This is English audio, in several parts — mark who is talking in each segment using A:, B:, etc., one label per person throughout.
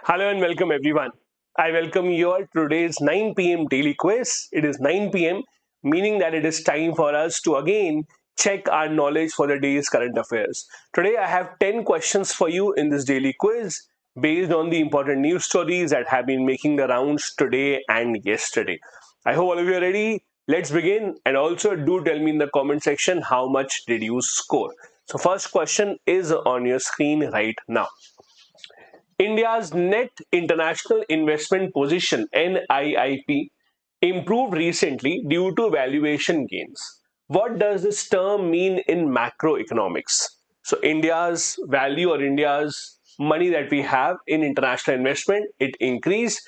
A: Hello and welcome everyone. I welcome you all to today's 9 p.m. daily quiz. It is 9 p.m., meaning that it is time for us to again check our knowledge for the day's current affairs. Today I have 10 questions for you in this daily quiz based on the important news stories that have been making the rounds today and yesterday. I hope all of you are ready. Let's begin, and also do tell me in the comment section how much did you score. So first question is on your screen right now. India's net international investment position (NIIP) improved recently due to valuation gains. What does this term mean in macroeconomics? So India's value or India's money that we have in international investment, it increased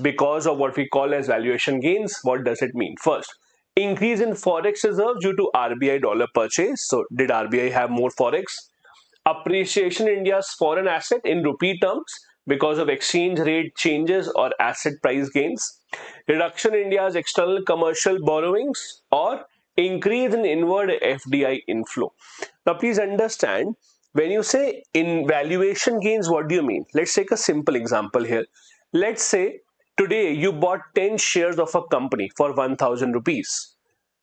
A: because of what we call as valuation gains. What does it mean? First, increase in forex reserves due to RBI dollar purchase. So did RBI have more forex? Appreciation in India's foreign asset in rupee terms because of exchange rate changes or asset price gains, reduction in India's external commercial borrowings, or increase in inward FDI inflow. Now, please understand, when you say in valuation gains, what do you mean? Let's take a simple example here. Let's say today you bought 10 shares of a company for 1000 rupees.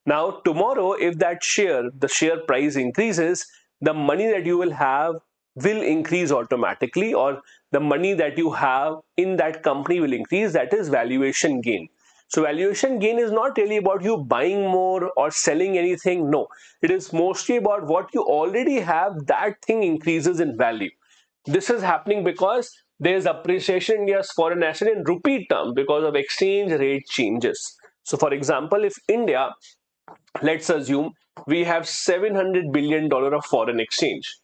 A: Now, tomorrow, if the share price increases, the money that you will have will increase automatically, or the money that you have in that company will increase. That is valuation gain. So valuation gain is not really about you buying more or selling anything. No, it is mostly about what you already have, that thing increases in value. This is happening because there is appreciation in India's foreign asset in rupee term because of exchange rate changes. So for example, if India, let's assume we have $700 billion of foreign exchange.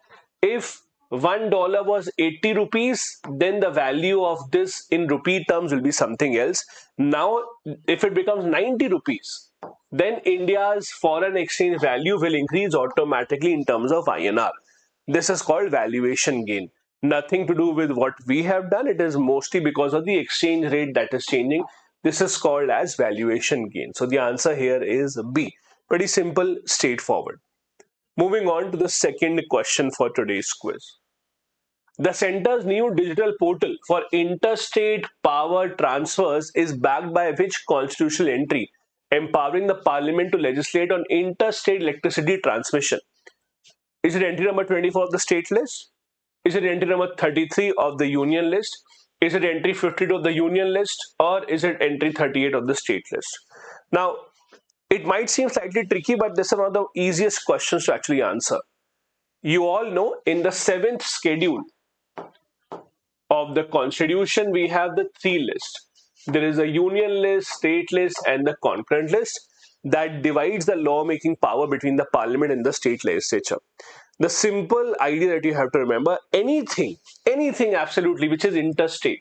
A: If $1 was 80 rupees, then the value of this in rupee terms will be something else. Now, if it becomes 90 rupees, then India's foreign exchange value will increase automatically in terms of INR. This is called valuation gain. Nothing to do with what we have done. It is mostly because of the exchange rate that is changing. This is called as valuation gain. So the answer here is B. Pretty simple, straightforward. Moving on to the second question for today's quiz. The center's new digital portal for interstate power transfers is backed by which constitutional entry, empowering the parliament to legislate on interstate electricity transmission? Is it entry number 24 of the state list? Is it entry number 33 of the union list? Is it entry 52 of the union list? Or is it entry 38 of the state list? Now, it might seem slightly tricky, but this is one of the easiest questions to actually answer. You all know in the 7th schedule of the constitution, we have the three lists. There is a union list, state list, and the concurrent list that divides the lawmaking power between the parliament and the state legislature. The simple idea that you have to remember, anything absolutely which is interstate.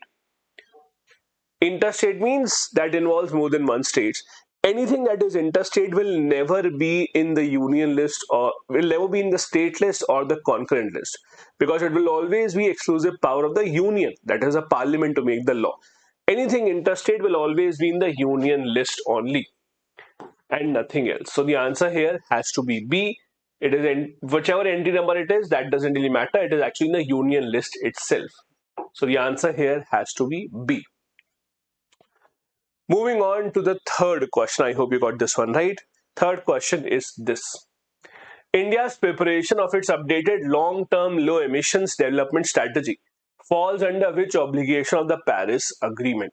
A: Interstate means that involves more than one state. Anything that is interstate will never be in the union list, or will never be in the state list or the concurrent list, because it will always be exclusive power of the union, that is a parliament, to make the law. Anything interstate will always be in the union list only and nothing else. So the answer here has to be B. It is in whichever entry number it is, that doesn't really matter. It is actually in the union list itself. So the answer here has to be B. Moving on to the third question. I hope you got this one right. Third question is this. India's preparation of its updated long-term low emissions development strategy falls under which obligation of the Paris Agreement?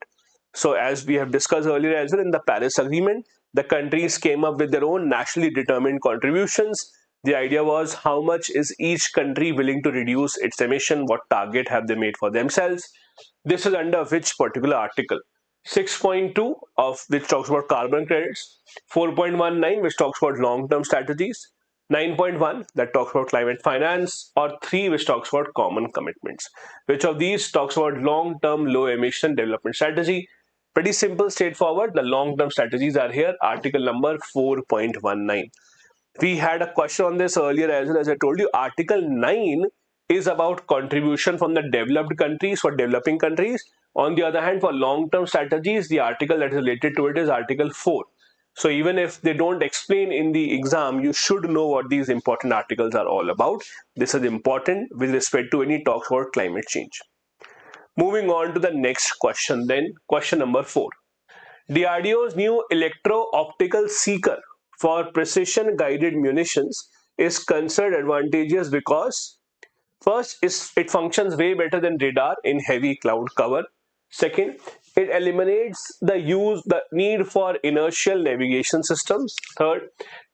A: So as we have discussed earlier as well, in the Paris Agreement, the countries came up with their own nationally determined contributions. The idea was how much is each country willing to reduce its emission, what target have they made for themselves. This is under which particular article? 6.2 of which talks about carbon credits, 4.19 which talks about long-term strategies, 9.1 that talks about climate finance, or 3 which talks about common commitments. Which of these talks about long-term low emission development strategy? Pretty simple, straightforward. The long-term strategies are here, article number 4.19. We had a question on this earlier as well. As I told you, article 9 is about contribution from the developed countries for developing countries. On the other hand, for long-term strategies, the article that is related to it is article 4. So even if they don't explain in the exam, you should know what these important articles are all about. This is important with respect to any talks about climate change. Moving on to the next question then, question number 4. DRDO's new electro-optical seeker for precision-guided munitions is considered advantageous because first, it functions way better than radar in heavy cloud cover. Second, it eliminates the need for inertial navigation systems. Third,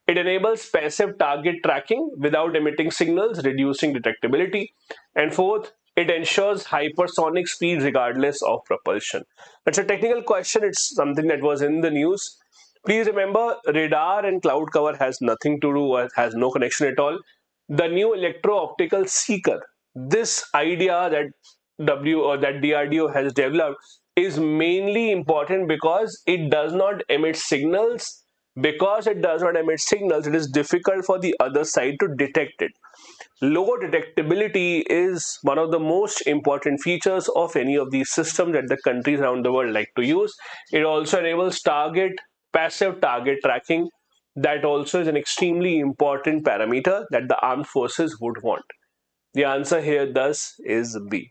A: it enables passive target tracking without emitting signals, reducing detectability. And fourth, it ensures hypersonic speed regardless of propulsion. That's a technical question. It's something that was in the news. Please remember, radar and cloud cover has nothing to do, or has no connection at all. The new electro-optical seeker, this idea that DRDO has developed is mainly important because it does not emit signals. Because it does not emit signals, it is difficult for the other side to detect it. Low detectability is one of the most important features of any of these systems that the countries around the world like to use. It also enables passive target tracking. That also is an extremely important parameter that the armed forces would want. The answer here thus is B.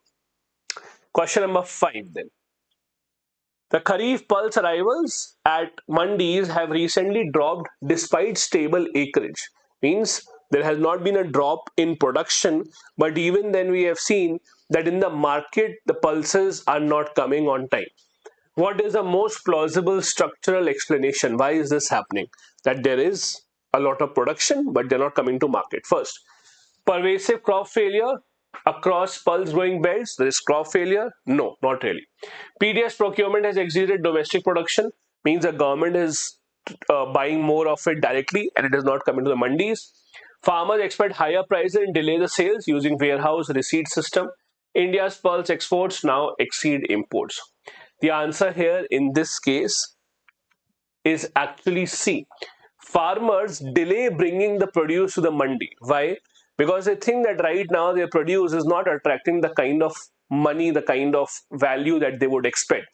A: Question number 5 then. The Kharif pulse arrivals at mandis have recently dropped despite stable acreage. Means there has not been a drop in production, but even then we have seen that in the market the pulses are not coming on time. What is the most plausible structural explanation? Why is this happening? That there is a lot of production, but they're not coming to market. First, pervasive crop failure across pulse growing belts. There is crop failure? No, not really. PDS procurement has exceeded domestic production, means the government is buying more of it directly and it is not coming to the mandis. Farmers expect higher prices and delay the sales using warehouse receipt system. India's pulse exports now exceed imports. The answer here in this case is actually C. Farmers delay bringing the produce to the mandi. Why? Because they think that right now their produce is not attracting the kind of money, the kind of value that they would expect.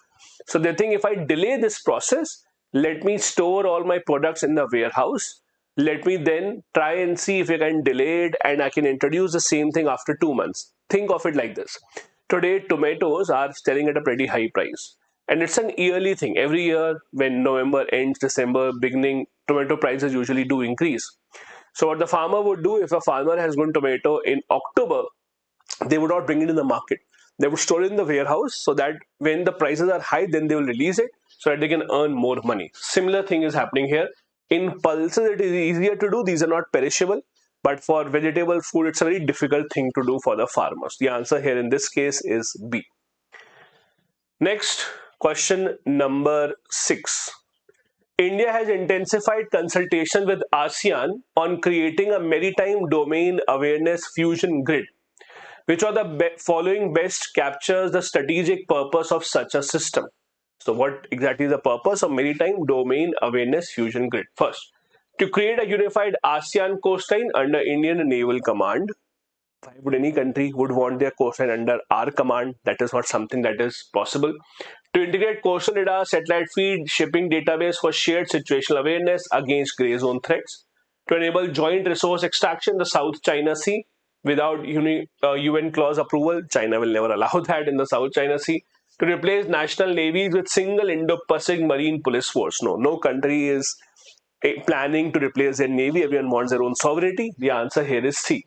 A: So they think if I delay this process, let me store all my products in the warehouse. Let me then try and see if I can delay it and I can introduce the same thing after 2 months. Think of it like this. Today, tomatoes are selling at a pretty high price. And it's an yearly thing. Every year, when November ends, December beginning, tomato prices usually do increase. So what the farmer would do, if a farmer has grown tomato in October, they would not bring it in the market. They would store it in the warehouse so that when the prices are high, then they will release it so that they can earn more money. Similar thing is happening here. In pulses, it is easier to do. These are not perishable. But for vegetable food, it's a very difficult thing to do for the farmers. The answer here in this case is B. Next, question number 6. India has intensified consultation with ASEAN on creating a maritime domain awareness fusion grid. Which of the following best captures the strategic purpose of such a system? So what exactly is the purpose of maritime domain awareness fusion grid? First, to create a unified ASEAN coastline under Indian Naval Command. Why would any country would want their coastline under our command? That is not something that is possible. To integrate coastal radar, satellite feed, shipping database for shared situational awareness against grey zone threats. To enable joint resource extraction in the South China Sea without UN clause approval. China will never allow that in the South China Sea. To replace national navies with single Indo-Pacific Marine Police Force. No country is planning to replace their navy. Everyone wants their own sovereignty. The answer here is C.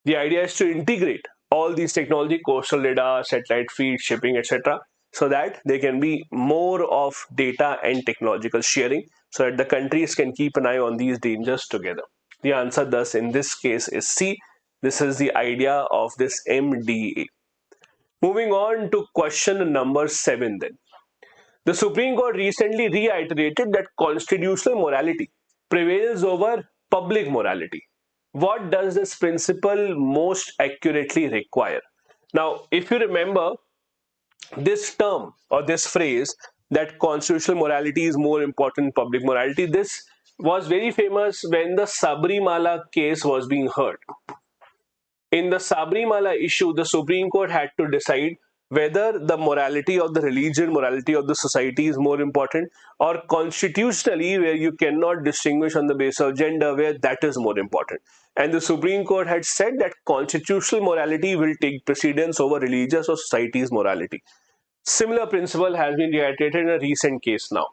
A: The idea is to integrate all these technology, coastal radar, satellite feed, shipping, etc., so that there can be more of data and technological sharing so that the countries can keep an eye on these dangers together. The answer thus in this case is C. This is the idea of this MDA. Moving on to question number 7 then. The Supreme Court recently reiterated that constitutional morality prevails over public morality. What does this principle most accurately require? Now, if you remember this term or this phrase that constitutional morality is more important than public morality, this was very famous when the Sabrimala case was being heard. In the Sabrimala issue, the Supreme Court had to decide whether the morality of the religion, morality of the society is more important, or constitutionally, where you cannot distinguish on the basis of gender, where that is more important. And the Supreme Court had said that constitutional morality will take precedence over religious or society's morality. Similar principle has been reiterated in a recent case now.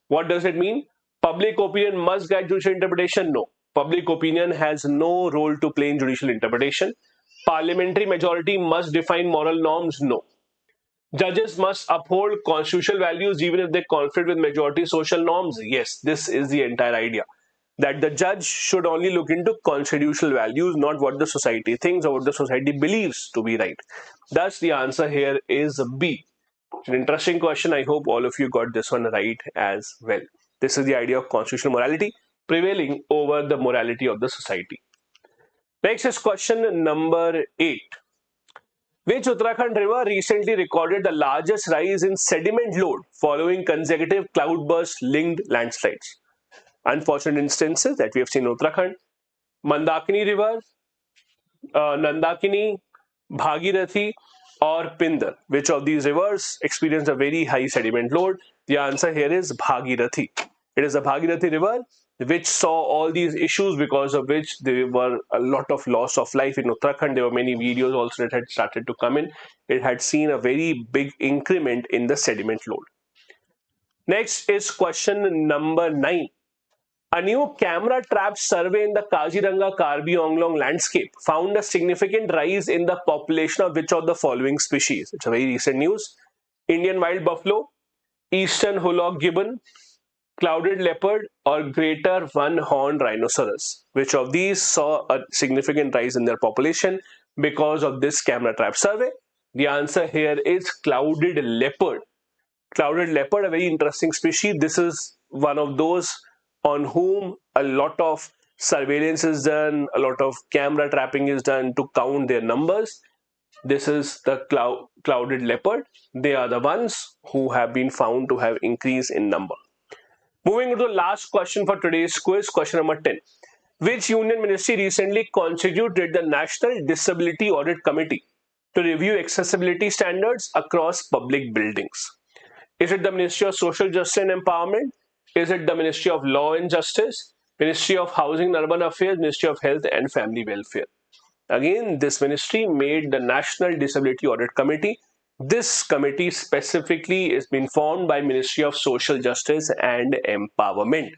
A: What does it mean? Public opinion must guide judicial interpretation? No. Public opinion has no role to play in judicial interpretation. Parliamentary majority must define moral norms? No. Judges must uphold constitutional values even if they conflict with majority social norms? Yes, this is the entire idea. That the judge should only look into constitutional values, not what the society thinks or what the society believes to be right. Thus, the answer here is B. It's an interesting question. I hope all of you got this one right as well. This is the idea of constitutional morality prevailing over the morality of the society. Next is question number 8. Which Uttarakhand river recently recorded the largest rise in sediment load following consecutive cloudburst-linked landslides? Unfortunate instances that we have seen in Uttarakhand. Mandakini river, Nandakini, Bhagirathi, or Pindar. Which of these rivers experienced a very high sediment load? The answer here is Bhagirathi. It is the Bhagirathi river which saw all these issues, because of which there were a lot of loss of life in Uttarakhand. There were many videos also that had started to come in. It had seen a very big increment in the sediment load. Next is question number 9. A new camera trap survey in the Kaziranga Karbi Anglong landscape found a significant rise in the population of which of the following species? It's a very recent news. Indian wild buffalo, eastern hollowed gibbon, clouded leopard, or greater one-horned rhinoceros. Which of these saw a significant rise in their population because of this camera trap survey? The answer here is clouded leopard. Clouded leopard, a very interesting species. This is one of those on whom a lot of surveillance is done, a lot of camera trapping is done to count their numbers. This is the clouded leopard. They are the ones who have been found to have increase in number. Moving to the last question for today's quiz, question number 10. Which union ministry recently constituted the National Disability Audit Committee to review accessibility standards across public buildings? Is it the Ministry of Social Justice and Empowerment? Is it the Ministry of Law and Justice, Ministry of Housing and Urban Affairs, Ministry of Health and Family Welfare? Again, this ministry made the National Disability Audit Committee. This committee specifically is being formed by Ministry of Social Justice and Empowerment.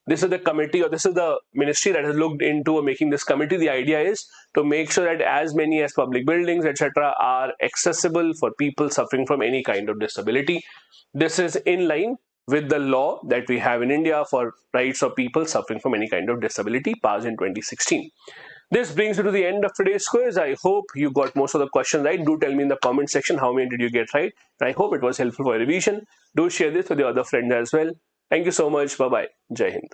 A: This is the committee, or this is the ministry that has looked into making this committee. The idea is to make sure that as many as public buildings, etc., are accessible for people suffering from any kind of disability. This is in line with the law that we have in India for rights of people suffering from any kind of disability, passed in 2016. This brings you to the end of today's quiz. I hope you got most of the questions right. Do tell me in the comment section how many did you get right. I hope it was helpful for revision. Do share this with your other friends as well. Thank you so much. Bye-bye. Jai Hind.